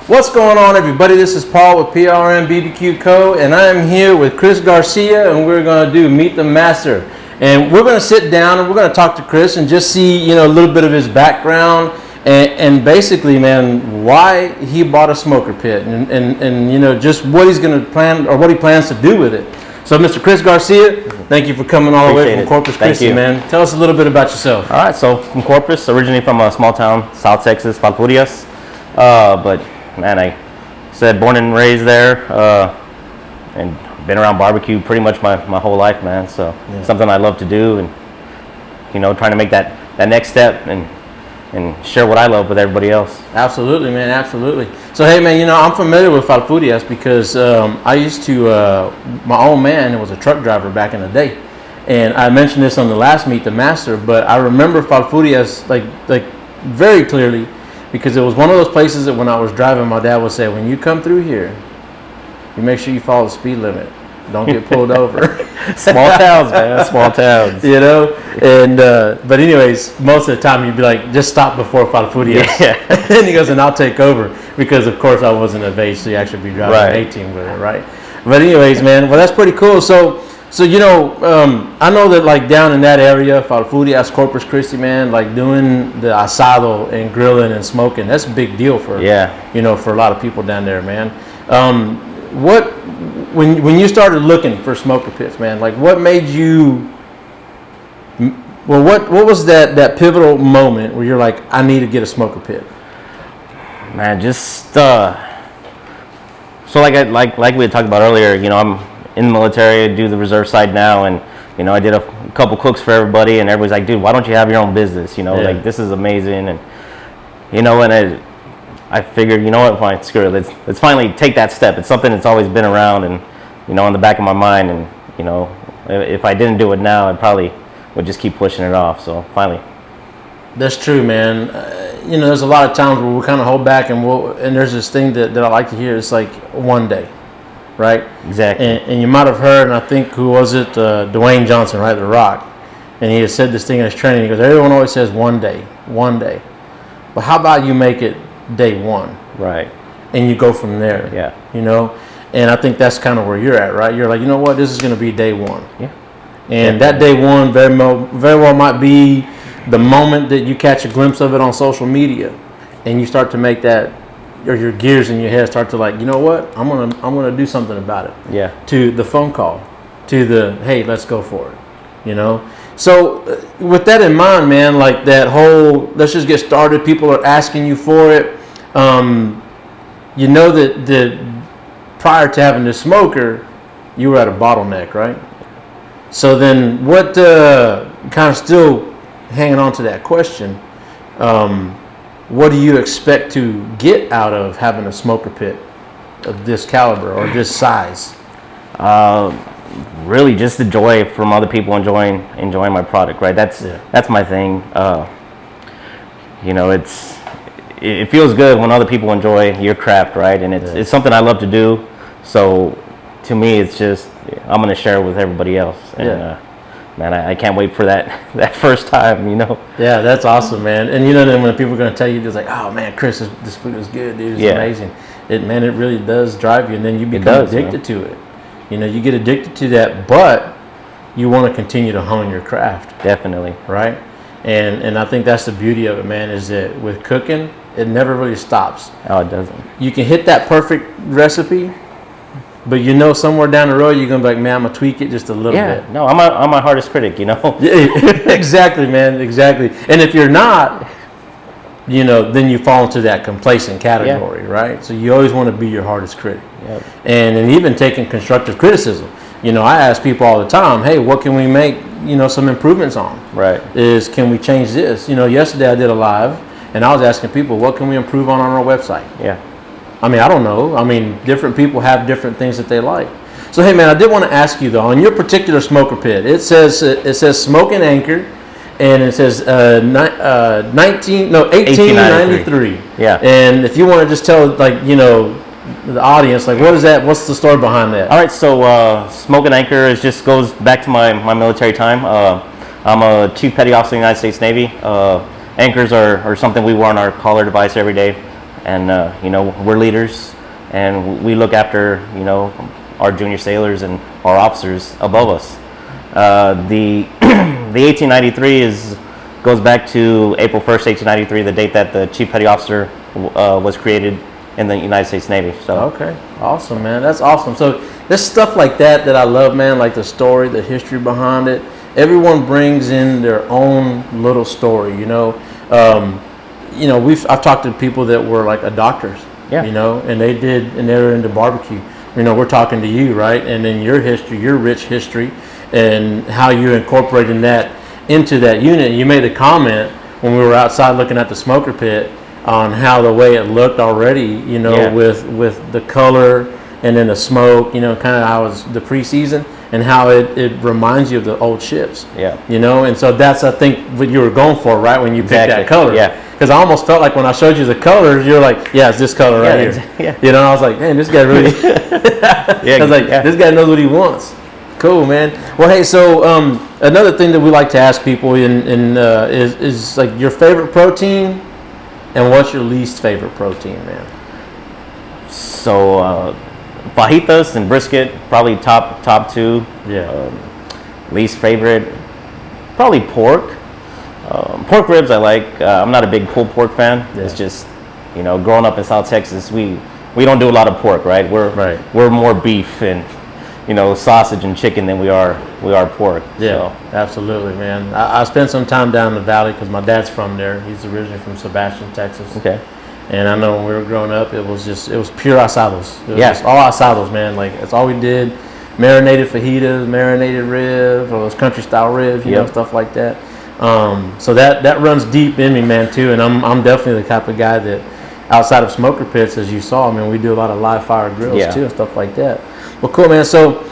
What's going on, everybody? This is Paul with PRM BBQ Co, and I am here with Chris Garcia, and we're going to do Meet the Master. And we're going to sit down and we're going to talk to Chris and just see, a little bit of his background and basically, man, why he bought a smoker pit and just what he's going to plan or what he plans to do with it. So, Mr. Chris Garcia, thank you for coming all the way from Corpus Christi, man. Tell us a little bit about yourself. All right, so from Corpus, originally from a small town, South Texas, Falfurrias. But man, I said born and raised there, and been around barbecue pretty much my whole life, man. So something I love to do, and trying to make that next step and share what I love with everybody else. Absolutely, man, absolutely. So hey, man, I'm familiar with Falfurrias because I used to, my old man was a truck driver back in the day, and I mentioned this on the last Meet the Master, but I remember Falfurrias like very clearly because it was one of those places that when I was driving, my dad would say, when you come through here, you make sure you follow the speed limit. Don't get pulled over. Small towns, man. Small towns. And but anyways, most of the time you'd be like, just stop before Falfurrias. Yeah. And he goes, and I'll take over because of course I wasn't of age to actually be driving 18 with it, right? But anyways, man, well that's pretty cool. So I know that like down in that area, Falfurrias, Corpus Christi, man, like doing the asado and grilling and smoking, that's a big deal for for a lot of people down there, man. When you started looking for smoker pits, man, like what made you? Well, what was that pivotal moment where you're like, I need to get a smoker pit? Man, just so like we had talked about earlier, I'm in the military, I do the reserve side now, and I did a couple cooks for everybody, and everybody's like, dude, why don't you have your own business? Like this is amazing, and I figured, what, fine, screw it, let's finally take that step. It's something that's always been around and in the back of my mind, and if I didn't do it now, I probably would just keep pushing it off. So finally. That's true, man. There's a lot of times where we kind of hold back, and there's this thing that I like to hear. It's like one day. Right? Exactly. And you might have heard, and I think, who was it? Dwayne Johnson, right? The Rock. And he has said this thing in his training. He goes, everyone always says one day. But how about you make it day one? Right. And you go from there. Yeah. And I think that's kind of where you're at, right? You're like, what? This is going to be day one. Yeah. And that day one very well might be the moment that you catch a glimpse of it on social media. And you start to make that, or your gears in your head start to like, what? I'm gonna do something about it. Yeah. To the phone call, to the hey, let's go for it. So with that in mind, man, like that whole let's just get started. People are asking you for it. That prior to having this smoker, you were at a bottleneck, right? So then, what kind of still hanging on to that question? What do you expect to get out of having a smoker pit of this caliber or this size? Really, just the joy from other people enjoying my product, right? That's my thing. It feels good when other people enjoy your craft, right? And it's something I love to do. So to me, it's just I'm gonna share it with everybody else. And, man, I can't wait for that first time, Yeah, that's awesome, man. And then when people are going to tell you, it's like, oh, man, Chris, this food is good, dude. It's amazing. It really does drive you, and then you become addicted to it. You get addicted to that, but you want to continue to hone your craft. Definitely. Right? And I think that's the beauty of it, man, is that with cooking, it never really stops. Oh, it doesn't. You can hit that perfect recipe, but somewhere down the road you're gonna be like, man, I'm gonna tweak it just a little bit. Yeah, no, I'm my hardest critic, Yeah, exactly, man, exactly. And if you're not, then you fall into that complacent category, right? So you always want to be your hardest critic. Yep. And even taking constructive criticism. I ask people all the time, hey, what can we make, some improvements on? Right. Can we change this? Yesterday I did a live, and I was asking people, what can we improve on our website? Yeah. I don't know. Different people have different things that they like. So, hey, man, I did want to ask you, though, on your particular smoker pit, it says Smokin Anchor, and it says 1893. Yeah. And if you want to just tell, the audience, what is that? What's the story behind that? All right, so Smokin Anchor just goes back to my military time. I'm a Chief Petty Officer in the United States Navy. Anchors are something we wear on our collar device every day. and we're leaders, and we look after our junior sailors and our officers above us. The 1893 goes back to April 1st, 1893, the date that the Chief Petty Officer was created in the United States Navy. So okay, awesome, man. That's awesome. So there's stuff like that I love, man. Like the story, the history behind it. Everyone brings in their own little story. I've talked to people that were like doctors. Yeah. And they were into barbecue. We're talking to you, right? And then your history, your rich history, and how you're incorporating that into that unit. You made a comment when we were outside looking at the smoker pit on how the way it looked already, with the color and then the smoke, kind of how it's the preseason and how it reminds you of the old ships. Yeah. And so that's, I think, what you were going for, right, when you picked that color. Yeah. Because I almost felt like when I showed you the colors, you're like, yeah, it's this color right here. Yeah. I was like, man, this guy really. I was like, this guy knows what he wants. Cool, man. Well, hey, so another thing that we like to ask people is like your favorite protein, and what's your least favorite protein, man? So fajitas and brisket, probably top two. Yeah. Least favorite, probably pork. Pork ribs I like. I'm not a big pulled pork fan. Yeah. It's just, growing up in South Texas, we don't do a lot of pork, right? We're more beef and sausage and chicken than we are pork. Yeah, so. Absolutely, man. I spent some time down in the valley because my dad's from there. He's originally from Sebastian, Texas. Okay. And I know when we were growing up, it was pure asados. It was just all asados, man. Like, that's all we did. Marinated fajitas, marinated ribs, or those country style ribs, stuff like that. So that runs deep in me, man, too. And I'm definitely the type of guy that outside of smoker pits, as you saw, we do a lot of live fire grills too and stuff like that. Well, cool, man. So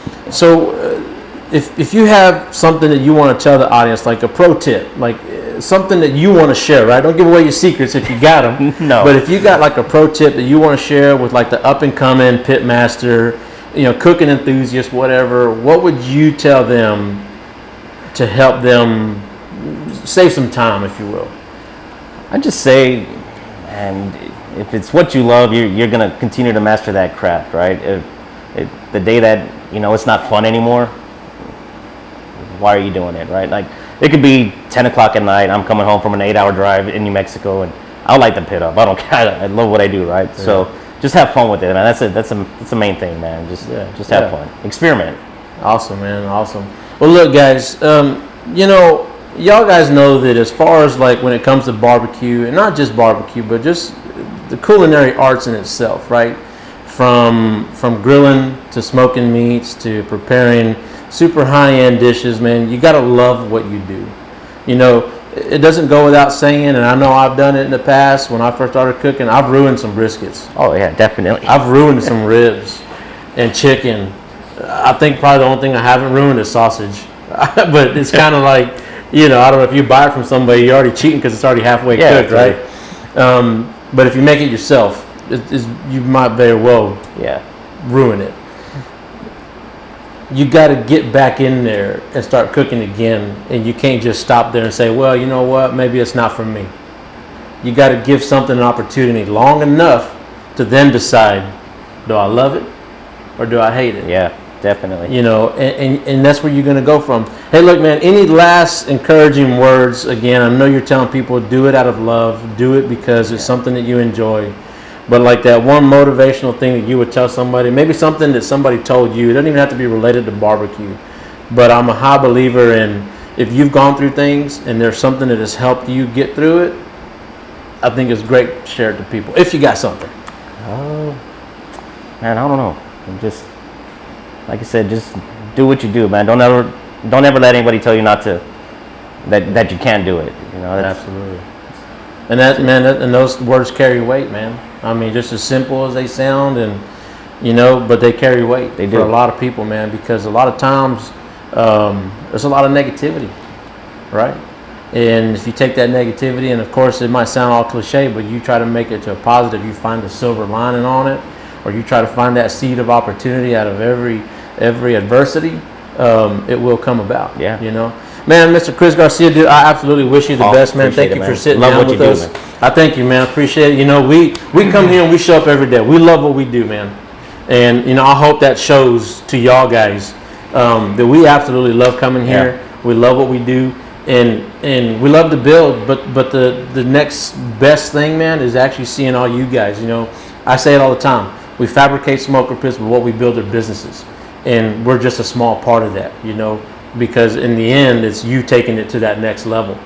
if you have something that you want to tell the audience, like a pro tip, like something that you want to share, right? Don't give away your secrets if you got them. No. But if you got like a pro tip that you want to share with like the up and coming pitmaster, cooking enthusiast, whatever, what would you tell them to help them save some time, if you will? I just say, and if it's what you love, you're gonna continue to master that craft, right? The day that it's not fun anymore, why are you doing it, right? Like, it could be 10 o'clock at night. I'm coming home from an 8-hour drive in New Mexico, and I'll light the pit up. I don't care. I love what I do, right? Yeah. So just have fun with it, man. That's the main thing, man. Just have fun. Experiment. Awesome, man. Awesome. Well, look, guys. Y'all guys know that as far as like when it comes to barbecue, and not just barbecue, but just the culinary arts in itself, right? From grilling to smoking meats to preparing super high-end dishes, man, you gotta love what you do. It doesn't go without saying, and I know I've done it in the past. When I first started cooking, I've ruined some briskets. Oh yeah, definitely. I've ruined some ribs and chicken. I think probably the only thing I haven't ruined is sausage. But it's kind of like, I don't know, if you buy it from somebody, you're already cheating because it's already halfway cooked, right? But if you make it yourself, you might very well ruin it. You got to get back in there and start cooking again, and you can't just stop there and say, well, you know what, maybe it's not for me. You got to give something an opportunity long enough to then decide, do I love it or do I hate it? Yeah, definitely. And that's where you're going to go from. Hey, look, man, any last encouraging words? Again, I know you're telling people, do it out of love, do it because it's something that you enjoy. But like that one motivational thing that you would tell somebody, maybe something that somebody told you, it doesn't even have to be related to barbecue. But I'm a high believer in, if you've gone through things and there's something that has helped you get through it, I think it's great to share it to people, if you got something. Oh, man, I don't know. Just, like I said, just do what you do, man. Don't ever let anybody tell you not to, that you can't do it. Absolutely. And and those words carry weight, man. Just as simple as they sound, and but they carry weight. They do. For a lot of people, man, because a lot of times there's a lot of negativity, right? And if you take that negativity, and of course it might sound all cliche, but you try to make it to a positive, you find a silver lining on it, or you try to find that seed of opportunity out of every adversity, it will come about. Yeah. You know, man, Mr. Chris Garcia, dude, I absolutely wish you the best, man. Thank you for sitting down with us. I thank you, man. Appreciate it. You know, we come here and we show up every day. We love what we do, man. And you know, I hope that shows to y'all guys that we absolutely love coming here. Yeah. We love what we do, and we love to build. But the next best thing, man, is actually seeing all you guys. You know, I say it all the time. We fabricate smoker pits, but what we build are businesses, and we're just a small part of that. You know, because in the end, it's you taking it to that next level.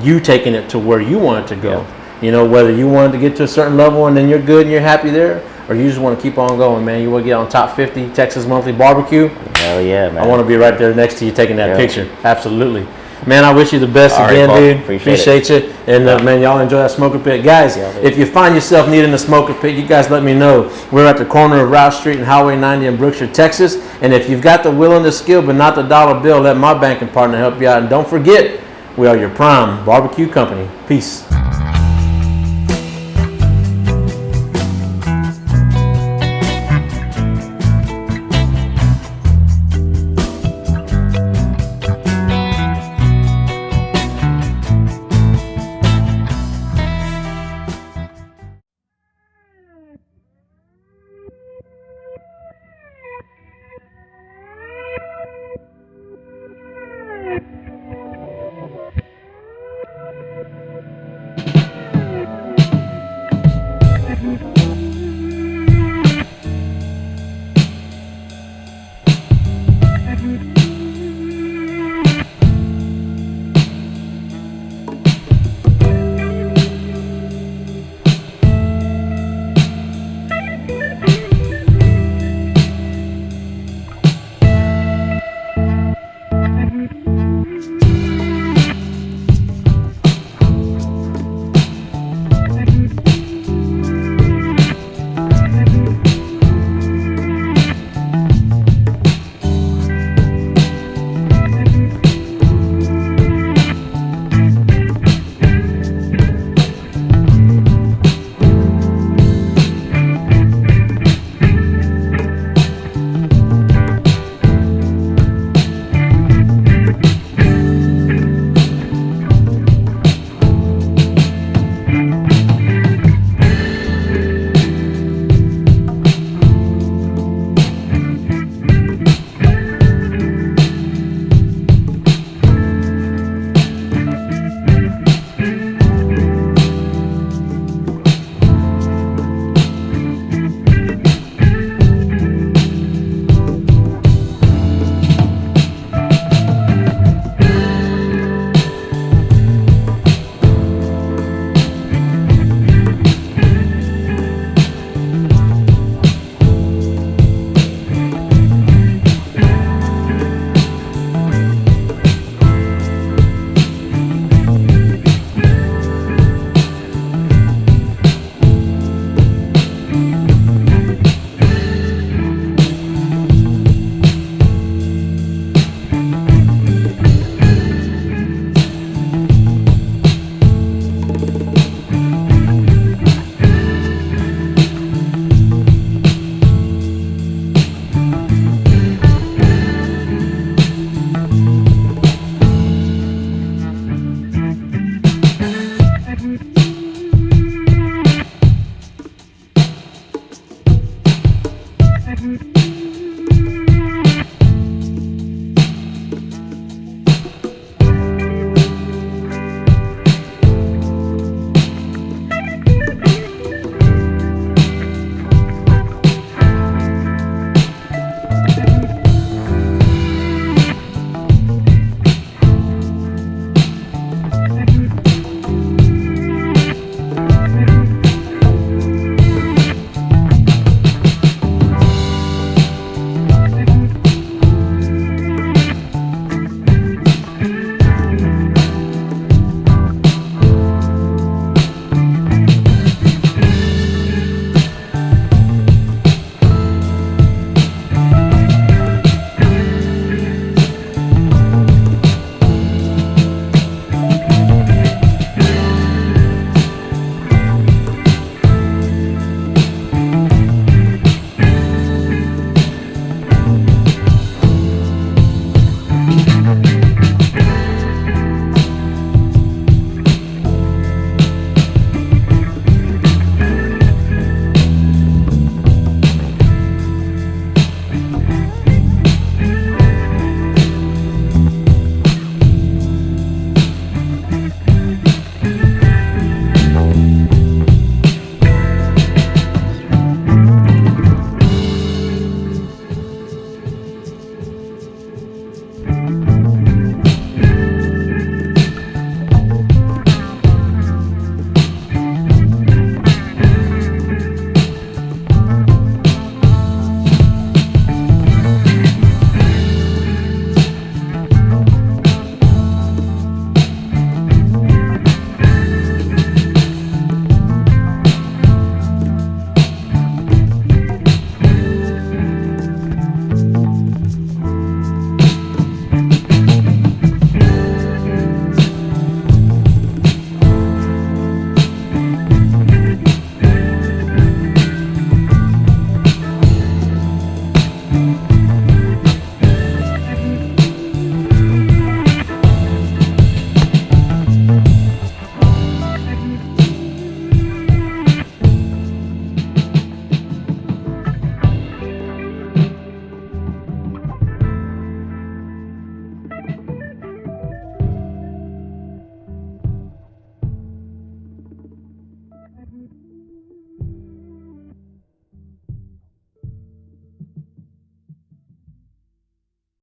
You taking it to where you want it to go. Yeah. You know, whether you wanted to get to a certain level and then you're good and you're happy there, or you just want to keep on going, man. You want to get on top 50 Texas Monthly Barbecue? Hell yeah, man. I want to be right there next to you taking that picture. Absolutely. Man, I wish you the best all again, right, dude. Appreciate you. And man, y'all enjoy that smoker pit. Guys, if you find yourself needing a smoker pit, you guys let me know. We're at the corner of Route Street and Highway 90 in Brookshire, Texas. And if you've got the will and the skill, but not the dollar bill, let my banking partner help you out. And don't forget, we are your prime barbecue company. Peace.